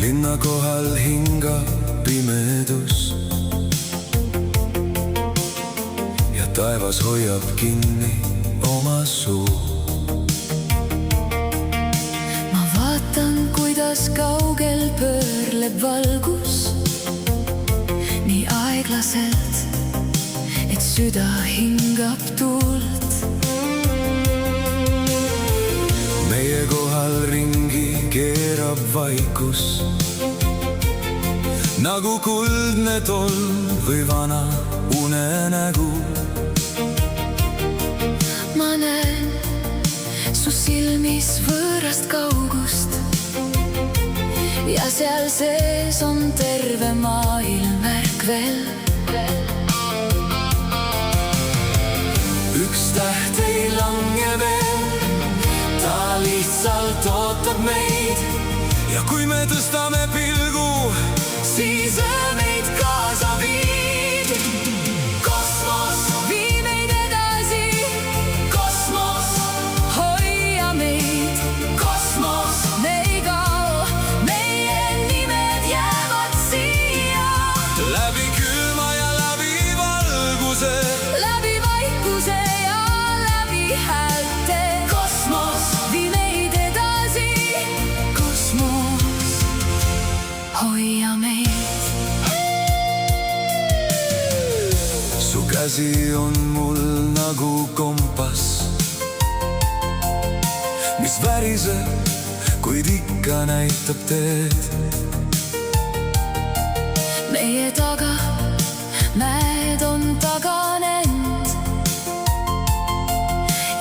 Linna kohal hingab pimedus ja taevas hoiab kinni oma suu. Ma vaatan, kuidas kaugel pöörleb valgus nii aeglaselt, et süda hingab tuult. Meie kohal ringi keerab vaikus nagu kuldne tolm või vana unenägu. Ma näen su silmis võõrast kaugust ja seal sees on terve maailm ärkvel. Üks täht ei lange veel, ta lihtsalt ootab meid ja kui me tõstame pilgu, siis meid kaasa viid. Kosmos, vii meid edasi, kosmos, hoia meid. kosmos, Me ei kao, meie nimed jäävad siia. läbi külma ja läbi valguse, Läbi vaikuse ja läbi häälte. kosmos, Vii meid edasi, kosmos, hoia meid. su käsi on mul nagu kompass, mis väriseb, kuid ikka näitab teed. Meie taga mäed on taganenud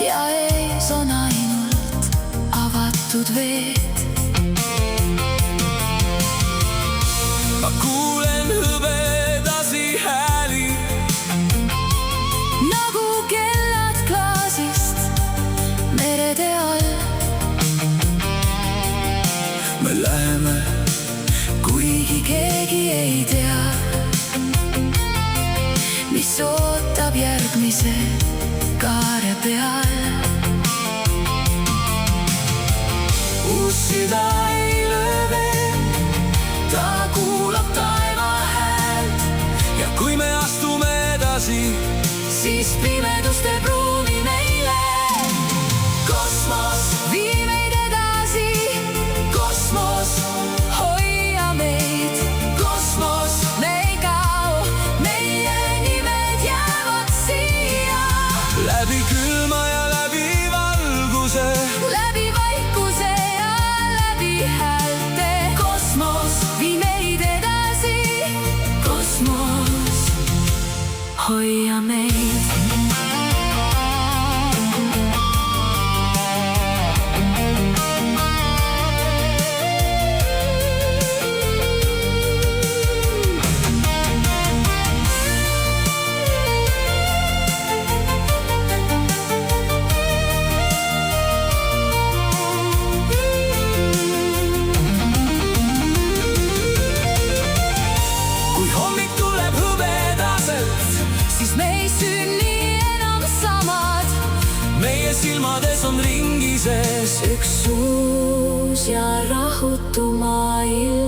ja ees on ainult avatud veed. Ma kuulen hõbedasi hääli, Nagu kellad klaasist merede all. me läheme, Kuigi keegi ei tea, mis ootab järgmise kaare peal. uus süda ei löö veel, ta kuulab taeva häält ja kui me astume edasi, Siis pimedus teeb ruumi meile. kosmos, Vii meid edasi, kosmos, hoia meid. kosmos, Me ei kao, meie nimed jäävad siia. läbi külma ja läbi valguse, Läbi vaikuse ja läbi häälte. kosmos, Vii meid edasi, kosmos, hoia meid. kui hommik tuleb hõbedaselt, Siis me ei sünni enam samad. meie silmades on ringi sees Üks uus ja rahutu maailm.